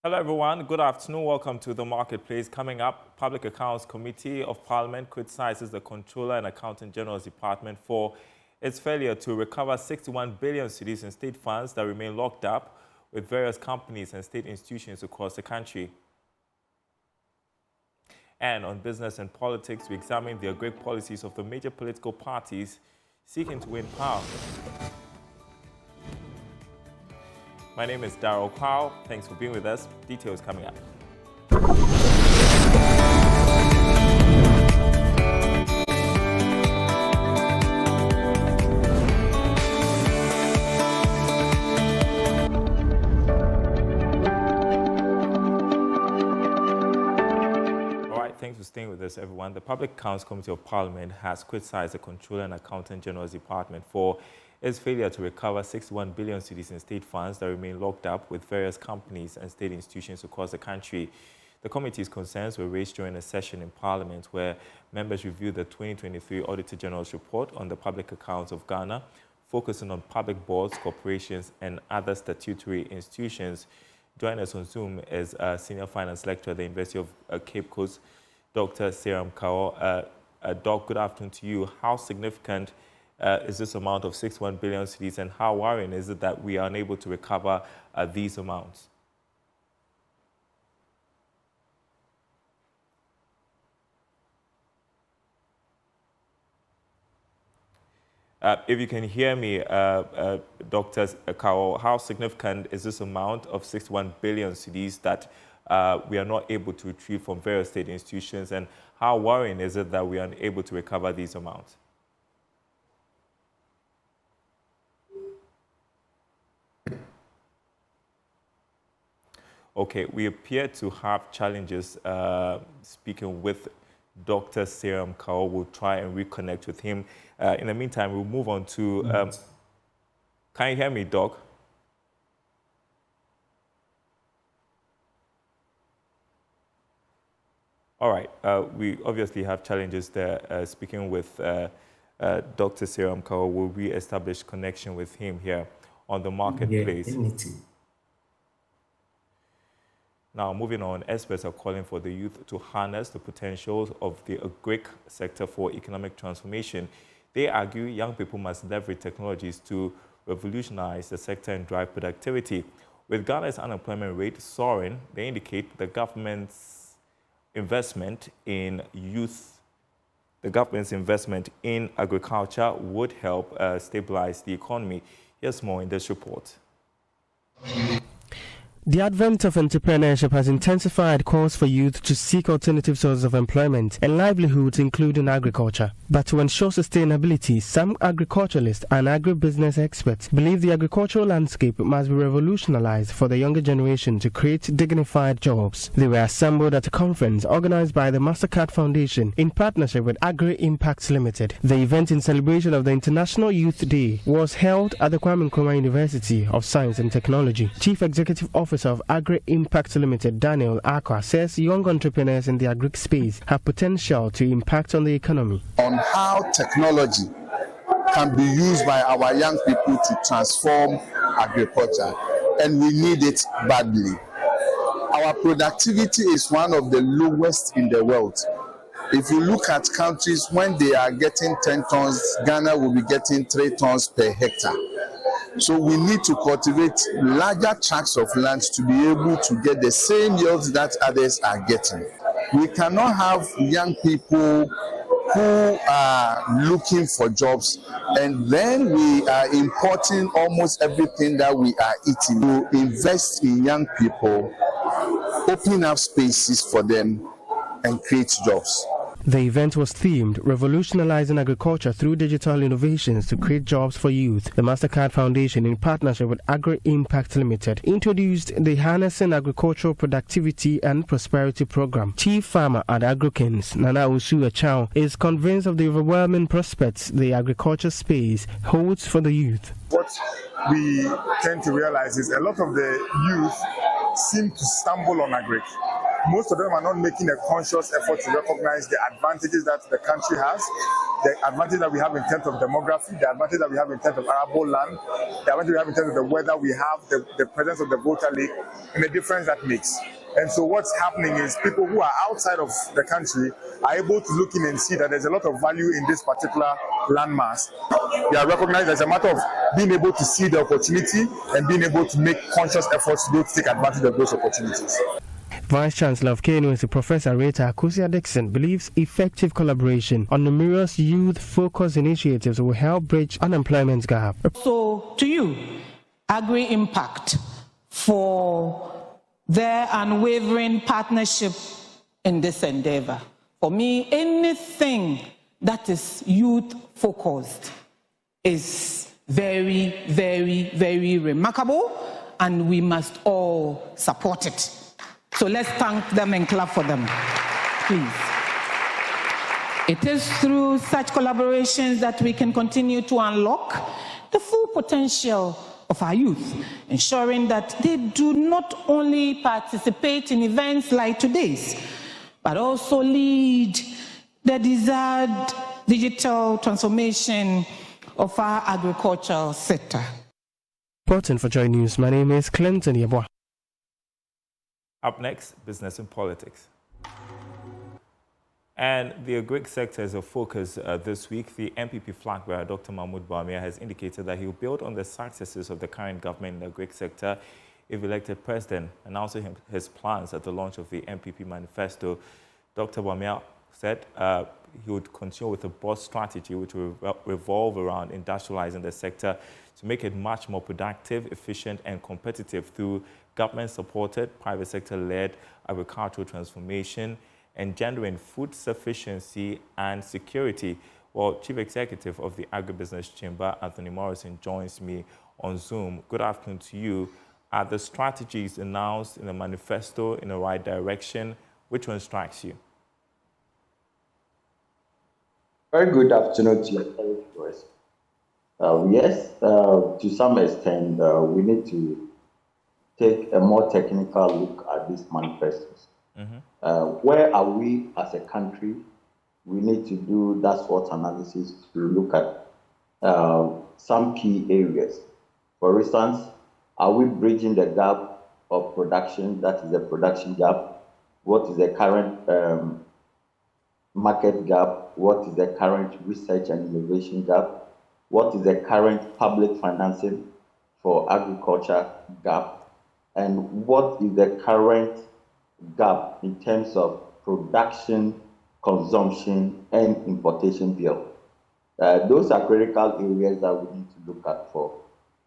Hello everyone, good afternoon, welcome to the Marketplace. Coming up, Public Accounts Committee of Parliament criticizes the Controller and Accountant General's Department for its failure to recover 61 billion cedis in state funds that remain locked up with various companies and state institutions across the country. And on business and politics, we examine the agric policies of the major political parties seeking to win power. My name is Darryl Powell. Thanks for being with us. Details coming up. All right, thanks for staying with us, everyone. The Public Accounts Committee of Parliament has criticized the Controller and Accountant General's Department for its failure to recover 61 billion cedis in state funds that remain locked up with various companies and state institutions across the country. The committee's concerns were raised during a session in Parliament where members reviewed the 2023 Auditor General's report on the public accounts of Ghana, focusing on public boards, corporations, and other statutory institutions. Joining us on Zoom is a senior finance lecturer at the University of Cape Coast, Dr. Seram Kao. Doc, good afternoon to you. How significant is this amount of 61 billion cedis, and how worrying is it that we are unable to recover these amounts? If you can hear me, Dr. Kao, how significant is this amount of 61 billion cedis that we are not able to retrieve from various state institutions, and how worrying is it that we are unable to recover these amounts? Okay, we appear to have challenges speaking with Dr. Seram Kao. We'll try and reconnect with him. In the meantime, we'll move on to... can you hear me, Doc? All right, we obviously have challenges there. Speaking with Dr. Seram Kao, we'll re-establish connection with him here on the Marketplace. Yeah, Now, moving on, experts are calling for the youth to harness the potentials of the agric sector for economic transformation. They argue young people must leverage technologies to revolutionize the sector and drive productivity. With Ghana's unemployment rate soaring, they indicate the government's investment in youth, the government's investment in agriculture would help stabilize the economy. Here's more in this report. The advent of entrepreneurship has intensified calls for youth to seek alternative sources of employment and livelihoods, including agriculture. But to ensure sustainability, some agriculturalists and agribusiness experts believe the agricultural landscape must be revolutionized for the younger generation to create dignified jobs. They were assembled at a conference organized by the MasterCard Foundation in partnership with Agri-Impact Limited. The event, in celebration of the International Youth Day, was held at the Kwame Nkrumah University of Science and Technology. Chief Executive Officer of Agri-Impact Limited, Daniel Akwa, says young entrepreneurs in the agri space have potential to impact on the economy. On how technology can be used by our young people to transform agriculture, and we need it badly. Our productivity is one of the lowest in the world. If you look at countries, when they are getting 10 tons, Ghana will be getting 3 tons per hectare. So we need to cultivate larger tracts of land to be able to get the same yields that others are getting. We cannot have young people who are looking for jobs and then we are importing almost everything that we are eating. To invest in young people, open up spaces for them and create jobs. The event was themed Revolutionizing Agriculture Through Digital Innovations to Create Jobs for Youth. The MasterCard Foundation, in partnership with Agri-Impact Limited, introduced the Harnessing Agricultural Productivity and Prosperity Program. Chief Farmer at Agrokins, Nana Usu Achao, is convinced of the overwhelming prospects the agriculture space holds for the youth. What we tend to realize is a lot of the youth seem to stumble on agric. Most of them are not making a conscious effort to recognize the advantages that the country has, the advantage that we have in terms of demography, the advantage that we have in terms of arable land, the advantage we have in terms of the weather we have, the presence of the Volta Lake, and the difference that makes. And so what's happening is people who are outside of the country are able to look in and see that there's a lot of value in this particular landmass. They are recognized as a matter of being able to see the opportunity and being able to make conscious efforts to be able to take advantage of those opportunities. Vice-Chancellor of KNUST Professor Rita Akusia-Dixon believes effective collaboration on numerous youth-focused initiatives will help bridge unemployment gap. So, to you, Agri-Impact for their unwavering partnership in this endeavor. For me, anything that is youth-focused is very, very, very remarkable, and we must all support it. So let's thank them and clap for them, please. It is through such collaborations that we can continue to unlock the full potential of our youth, ensuring that they do not only participate in events like today's, but also lead the desired digital transformation of our agricultural sector. Reporting for Joy News, my name is Clinton Yeboah. Up next, business and politics. And the agri sector is a focus this week. The MPP flag bearer, Dr. Mahmoud Bawumia, has indicated that he will build on the successes of the current government in the agri sector if elected president, announcing his plans at the launch of the MPP manifesto. Dr. Bawumia said he would continue with a bold strategy which will revolve around industrializing the sector to make it much more productive, efficient, and competitive through government-supported, private sector-led agricultural transformation, engendering food sufficiency and security. Well, Chief Executive of the Agribusiness Chamber, Anthony Morrison, joins me on Zoom. Good afternoon to you. Are the strategies announced in the manifesto in the right direction? Which one strikes you? Very good afternoon to you. Yes, to some extent, we need to take a more technical look at these manifestos. Where are we as a country? We need to do that SWOT analysis to look at some key areas. For instance, are we bridging the gap of production? That is the production gap. What is the current market gap? What is the current research and innovation gap? What is the current public financing for agriculture gap? And what is the current gap in terms of production, consumption, and importation bill? Those are critical areas that we need to look at for.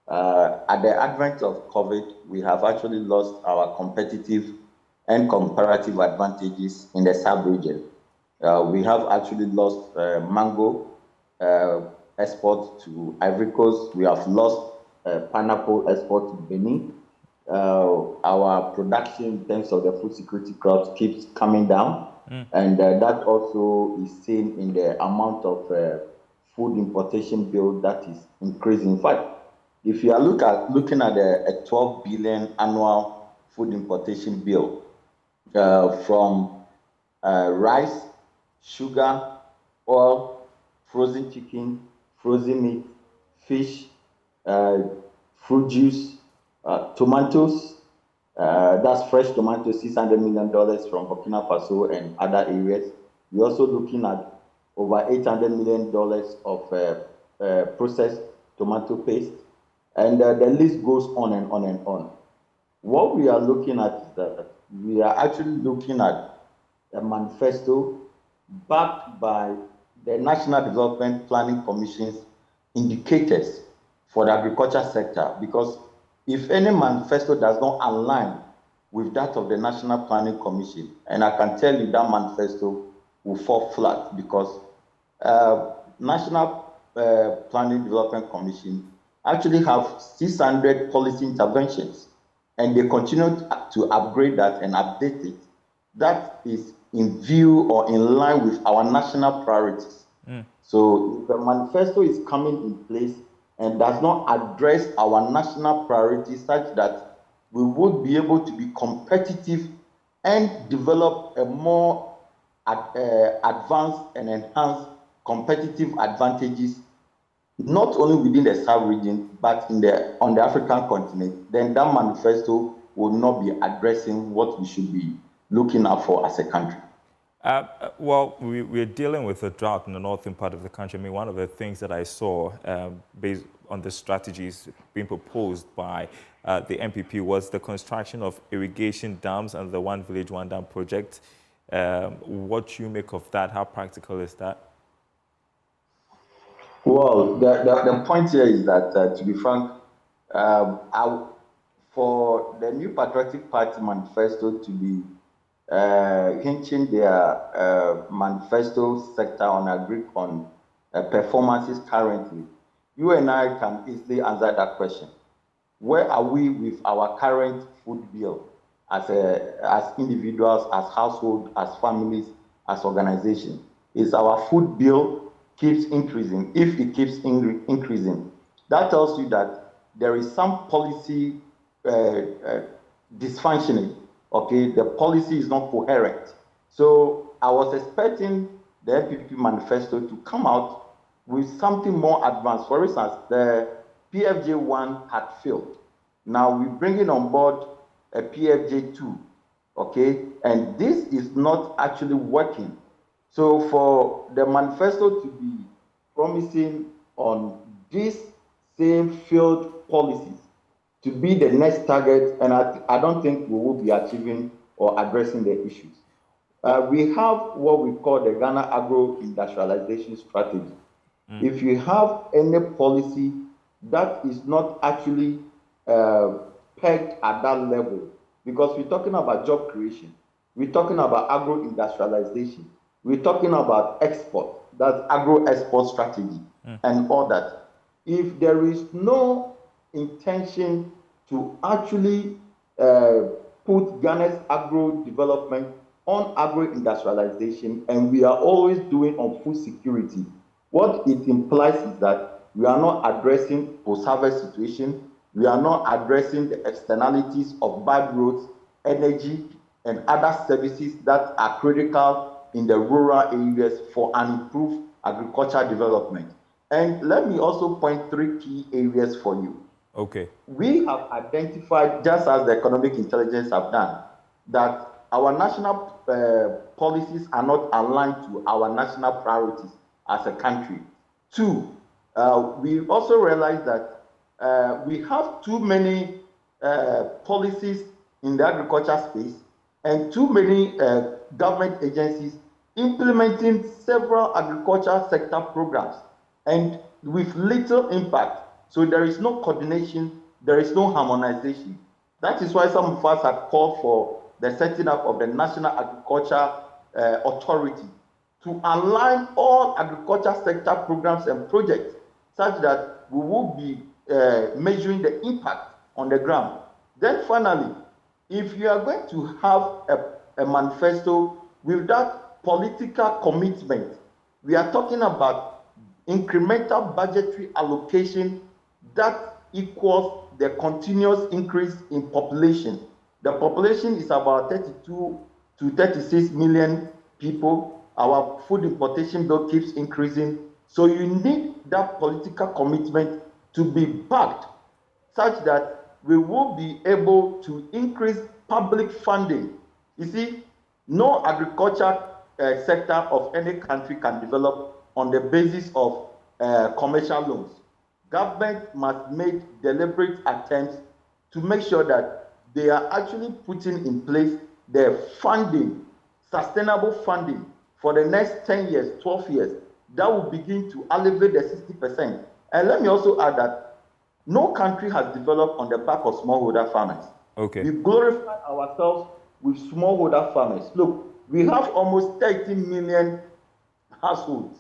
At the advent of COVID, we have actually lost our competitive and comparative advantages in the sub-region. We have actually lost mango export to Ivory Coast. We have lost pineapple export to Benin. Our production in terms of the food security crops keeps coming down, and that also is seen in the amount of food importation bill that is increasing. In fact, if you are looking at a 12 billion annual food importation bill from rice, sugar, oil, frozen chicken, frozen meat, fish, fruit juice, tomatoes, that's fresh tomatoes, $600 million from Burkina Faso and other areas. We're also looking at over $800 million of processed tomato paste, and the list goes on and on and on. What we are looking at is that we are actually looking at a manifesto backed by the National Development Planning Commission's indicators for the agriculture sector, because if any manifesto does not align with that of the National Planning Commission, and I can tell you that manifesto will fall flat, because National Planning Development Commission actually have 600 policy interventions, and they continue to upgrade that and update it. That is in view or in line with our national priorities. So if the manifesto is coming in place and does not address our national priorities such that we would be able to be competitive and develop a more advanced and enhanced competitive advantages, not only within the South region, but on the African continent, then that manifesto will not be addressing what we should be looking out for as a country. Well, we're dealing with a drought in the northern part of the country. I mean, one of the things that I saw based on the strategies being proposed by the MPP was the construction of irrigation dams and the One Village, One Dam project. What you make of that? How practical is that? Well, the point here is that, to be frank, for the New Patriotic Party manifesto to be hinging their manifesto sector on performances currently, you and I can easily answer that question. Where are we with our current food bill as individuals, as households, as families, as organizations? Is our food bill keeps increasing? If it keeps increasing, that tells you that there is some policy dysfunctioning. Okay, the policy is not coherent. So I was expecting the MPP manifesto to come out with something more advanced. For instance, the PFJ1 had failed. Now we're bringing on board a PFJ2, okay? And this is not actually working. So for the manifesto to be promising on these same failed policies to be the next target, and I don't think we will be achieving or addressing the issues. We have what we call the Ghana agro-industrialization strategy. If you have any policy that is not actually pegged at that level, because we're talking about job creation, we're talking about agro-industrialization, we're talking about export, that's agro-export strategy, and all that. If there is no intention to actually put Ghana's agro development on agro-industrialization, and we are always doing on food security, what it implies is that we are not addressing post-harvest situation, we are not addressing the externalities of bad roads, energy, and other services that are critical in the rural areas for an improved agricultural development. And let me also point 3 key areas for you. Okay. We have identified, just as the economic intelligence have done, that our national policies are not aligned to our national priorities as a country. 2, we also realize that we have too many policies in the agriculture space and too many government agencies implementing several agriculture sector programs and with little impact. So there is no coordination, there is no harmonization. That is why some of us have called for the setting up of the National Agriculture Authority to align all agriculture sector programs and projects such that we will be measuring the impact on the ground. Then finally, if you are going to have a manifesto with that political commitment, we are talking about incremental budgetary allocation that equals the continuous increase in population. The population is about 32 to 36 million people. Our food importation bill keeps increasing. So you need that political commitment to be backed such that we will be able to increase public funding. You see, no agriculture sector of any country can develop on the basis of commercial loans. Government must make deliberate attempts to make sure that they are actually putting in place the funding, sustainable funding for the next 10 years, 12 years, that will begin to elevate the 60%. And let me also add that no country has developed on the back of smallholder farmers. Okay. We glorify ourselves with smallholder farmers. Look, we have almost 13 million households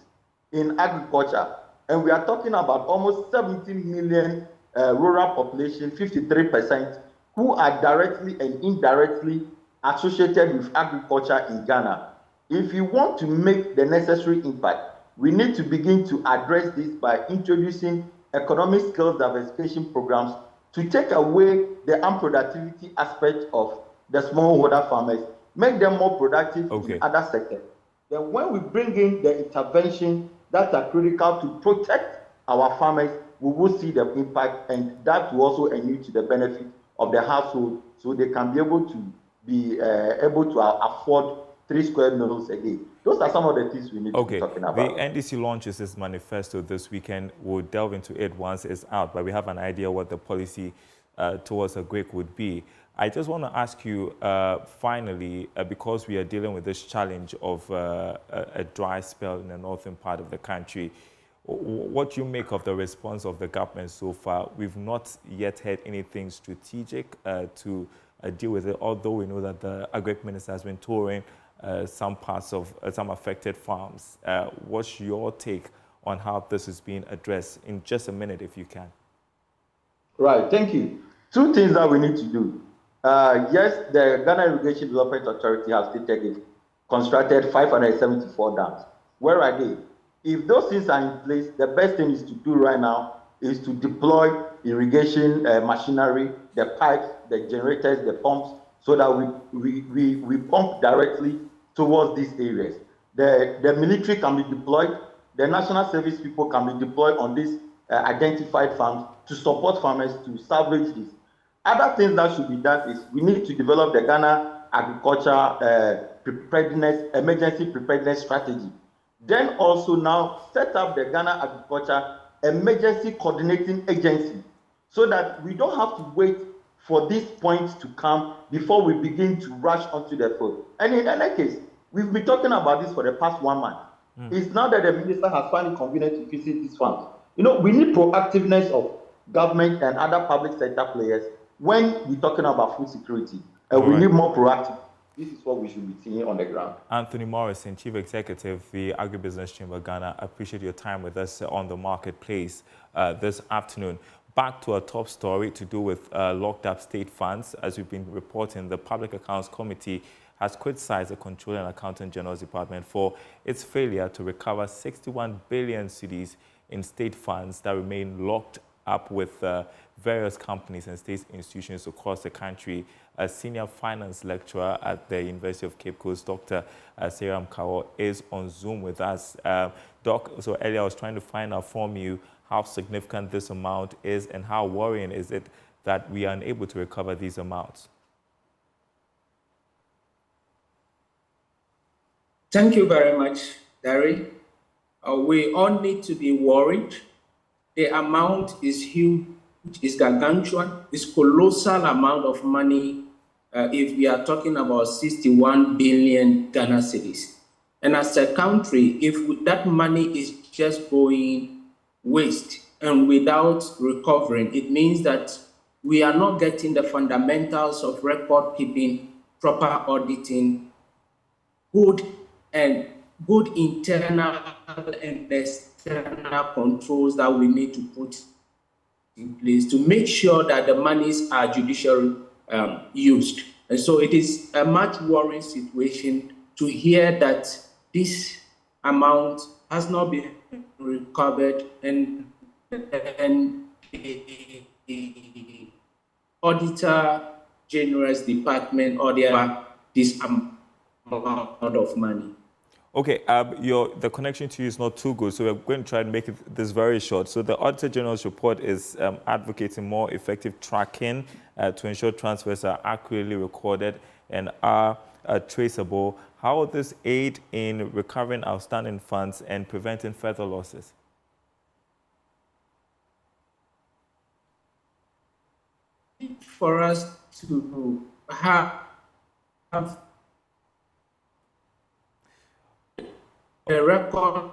in agriculture, and we are talking about almost 17 million rural population, 53%, who are directly and indirectly associated with agriculture in Ghana. If you want to make the necessary impact, we need to begin to address this by introducing economic skills diversification programs to take away the unproductivity aspect of the smallholder farmers, make them more productive in other sectors. Then when we bring in the intervention that are critical to protect our farmers, we will see the impact, and that will also inure to the benefit of the household, so they can be able to afford 3 square meals a day. Those are some of the things we need to be talking about. The NDC launches its manifesto this weekend. We'll delve into it once it's out, but we have an idea what the policy towards a GRIC would be. I just want to ask you, finally, because we are dealing with this challenge of a dry spell in the northern part of the country, what do you make of the response of the government so far? We've not yet heard anything strategic to deal with it, although we know that the Agric Minister has been touring some parts of some affected farms. What's your take on how this is being addressed? In just a minute, if you can. Right, thank you. 2 things that we need to do. Yes, the Ghana Irrigation Development Authority has stated it constructed 574 dams. Where are they? If those things are in place, the best thing is to do right now is to deploy irrigation machinery, the pipes, the generators, the pumps, so that we pump directly towards these areas. The military can be deployed, the national service people can be deployed on these identified farms to support farmers to salvage this. Other things that should be done is we need to develop the Ghana agriculture emergency preparedness strategy. Then also now set up the Ghana Agriculture Emergency Coordinating Agency, so that we don't have to wait for this point to come before we begin to rush onto the field. And in any case, we've been talking about this for the past 1 month. It's now that the minister has found it convenient to visit these farms. You know, we need proactiveness of government and other public sector players when we're talking about food security. And we need more proactive. This is what we should be seeing on the ground. Anthony Morrison, Chief Executive, the Agribusiness Chamber Ghana, I appreciate your time with us on the marketplace this afternoon. Back to our top story to do with locked up state funds. As we've been reporting, the Public Accounts Committee has criticized the Controller and Accountant General's Department for its failure to recover 61 billion cedis in state funds that remain locked up with various companies and state institutions across the country. A senior finance lecturer at the University of Cape Coast, Dr. Seram Kao, is on Zoom with us. Doc, so earlier I was trying to find out from you how significant this amount is and how worrying is it that we are unable to recover these amounts? Thank you very much, Derry. We all need to be worried. The amount is huge, it's gargantuan, it's colossal amount of money if we are talking about 61 billion Ghana cedis. And as a country, if that money is just going waste and without recovering, it means that we are not getting the fundamentals of record keeping, proper auditing, good internal and external controls that we need to put in place to make sure that the monies are judicially used. And so it is a much worrying situation to hear that this amount has not been recovered and the Auditor General's Department or this amount of money. Okay, the connection to you is not too good, so we're going to try and make this very short. So the Auditor General's report is advocating more effective tracking to ensure transfers are accurately recorded and are traceable. How will this aid in recovering outstanding funds and preventing further losses? For us to have a record,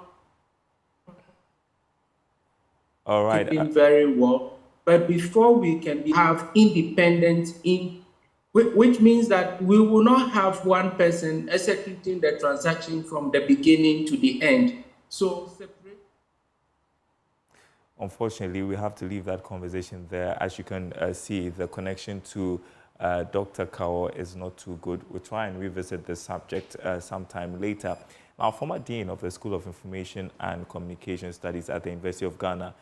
all right, keeping very well, but before we can have independence which means that we will not have one person executing the transaction from the beginning to the end. So separate. Unfortunately, we have to leave that conversation there. As you can see, the connection to Dr. Kao is not too good. We'll try and revisit this subject sometime later. Now, former Dean of the School of Information and Communication Studies at the University of Ghana,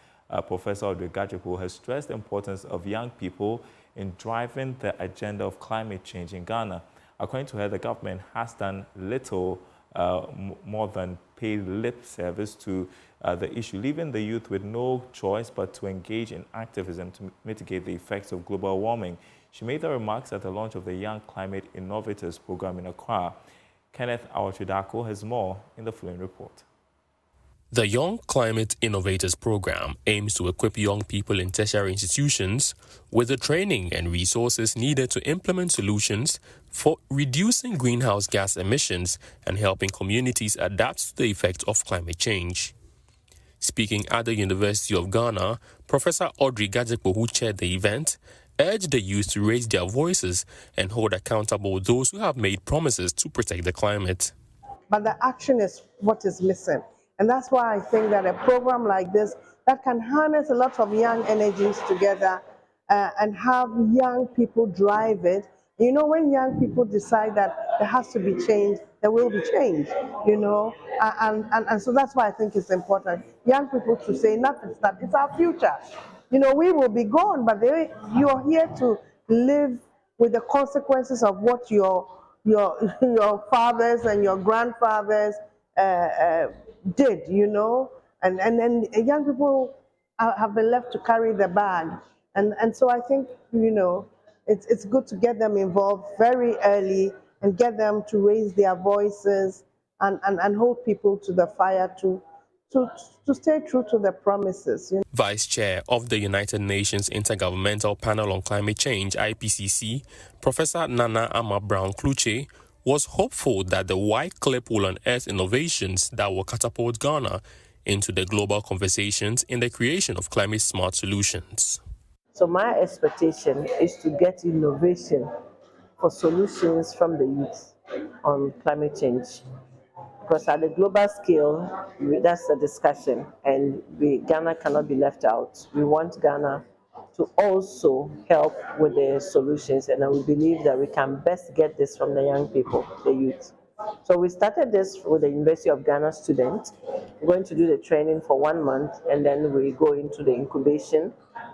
Professor Audrey Gadjiko, has stressed the importance of young people in driving the agenda of climate change in Ghana. According to her, the government has done little more than pay lip service to the issue, leaving the youth with no choice but to engage in activism to mitigate the effects of global warming. She made the remarks at the launch of the Young Climate Innovators program in Accra. Kenneth Awatridako has more in the following report. The Young Climate Innovators program aims to equip young people in tertiary institutions with the training and resources needed to implement solutions for reducing greenhouse gas emissions and helping communities adapt to the effects of climate change. Speaking at the University of Ghana, Professor Audrey Gadzekpo, who chaired the event, urged the youth to raise their voices and hold accountable those who have made promises to protect the climate. But the action is what is missing. And that's why I think that a program like this that can harness a lot of young energies together and have young people drive it. You know, when young people decide that there has to be change, there will be change, you know, and so that's why I think it's important. Young people to say enough is enough. It's our future. You know, we will be gone, but you're here to live with the consequences of what your fathers and your grandfathers did, you know, and then young people have been left to carry the bag, and so I think, you know, it's good to get them involved very early and get them to raise their voices and hold people to the fire to stay true to the promises. You know? Vice Chair of the United Nations Intergovernmental Panel on Climate Change, IPCC, Professor Nana Ama Brown-Kluche, was hopeful that the white clip will unearth innovations that will catapult Ghana into the global conversations in the creation of climate-smart solutions. So my expectation is to get innovation for solutions from the youth on climate change. Because at the global scale, that's a discussion, and Ghana cannot be left out. We want Ghana to also help with the solutions, and we believe that we can best get this from the young people, the youth. So we started this with the University of Ghana students. We're going to do the training for 1 month, and then we go into the incubation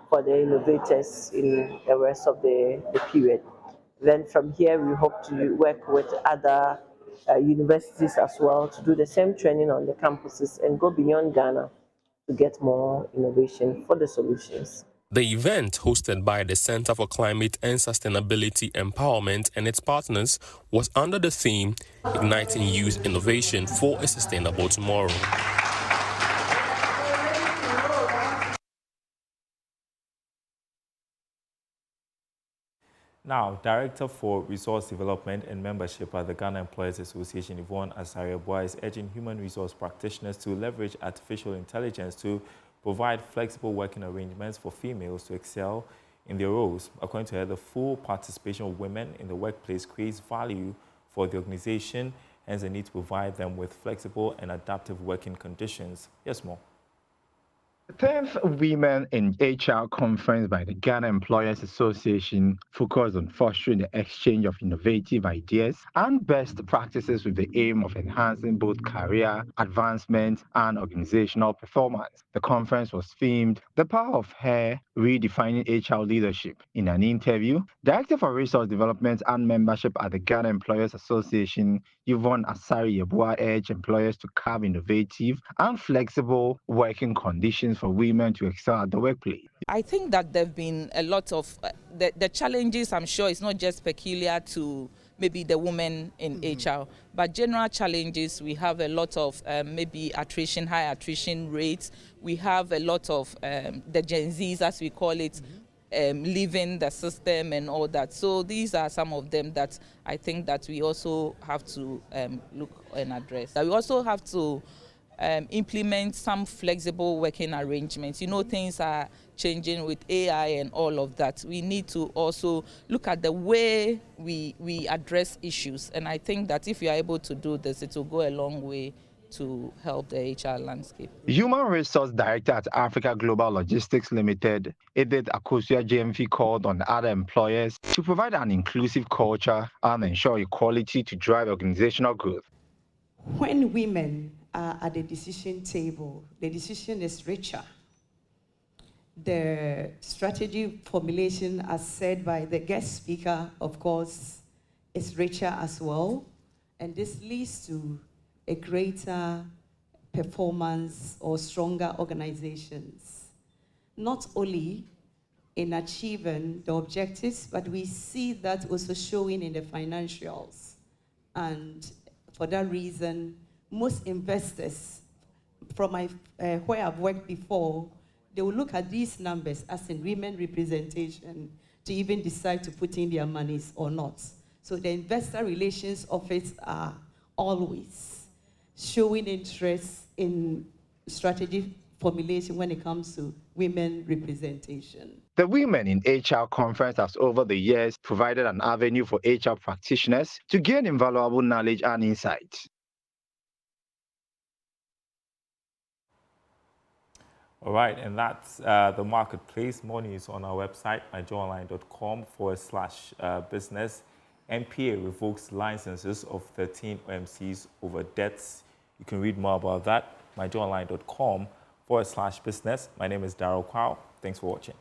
for the innovators in the rest of the period. Then from here, we hope to work with other universities as well to do the same training on the campuses and go beyond Ghana to get more innovation for the solutions. The event, hosted by the Center for Climate and Sustainability Empowerment and its partners, was under the theme Igniting Youth Innovation for a Sustainable Tomorrow. Now, Director for Resource Development and Membership at the Ghana Employers Association, Yvonne Asariabua, is urging human resource practitioners to leverage artificial intelligence to provide flexible working arrangements for females to excel in their roles. According to her, the full participation of women in the workplace creates value for the organization, hence the need to provide them with flexible and adaptive working conditions. Yes, more. The 10th Women in HR conference by the Ghana Employers Association focused on fostering the exchange of innovative ideas and best practices with the aim of enhancing both career advancement and organizational performance. The conference was themed The Power of Hair, Redefining HR Leadership. In an interview, Director for Resource Development and Membership at the Ghana Employers Association, Yvonne Asariabua, urged employers to carve innovative and flexible working conditions for women to excel at the workplace. I think that there have been a lot of the challenges. I'm sure it's not just peculiar to maybe the women in HR, but general challenges. We have a lot of maybe attrition, high attrition rates. We have a lot of the Gen Zs, as we call it, leaving the system and all that. So these are some of them that I think that we also have to look and address. We also have to implement some flexible working arrangements. You know, things are changing with AI and all of that. We need to also look at the way we address issues. And I think that if we are able to do this, it will go a long way to help the HR landscape. Human Resource Director at Africa Global Logistics Limited, Edith Akosua JMV, called on other employers to provide an inclusive culture and ensure equality to drive organizational growth. When women are at the decision table, the decision is richer. The strategy formulation, as said by the guest speaker, of course, is richer as well. And this leads to a greater performance or stronger organizations, not only in achieving the objectives, but we see that also showing in the financials. And for that reason, most investors from where I've worked before, they will look at these numbers as in women representation to even decide to put in their monies or not. So the investor relations office are always showing interest in strategy formulation when it comes to women representation. The Women in HR conference has over the years provided an avenue for HR practitioners to gain invaluable knowledge and insight. All right, and that's the marketplace. More news on our website, myjoyonline.com/business. NPA revokes licenses of 13 OMCs over debts. You can read more about that, myjoyonline.com/business. My name is Darryl Kwao. Thanks for watching.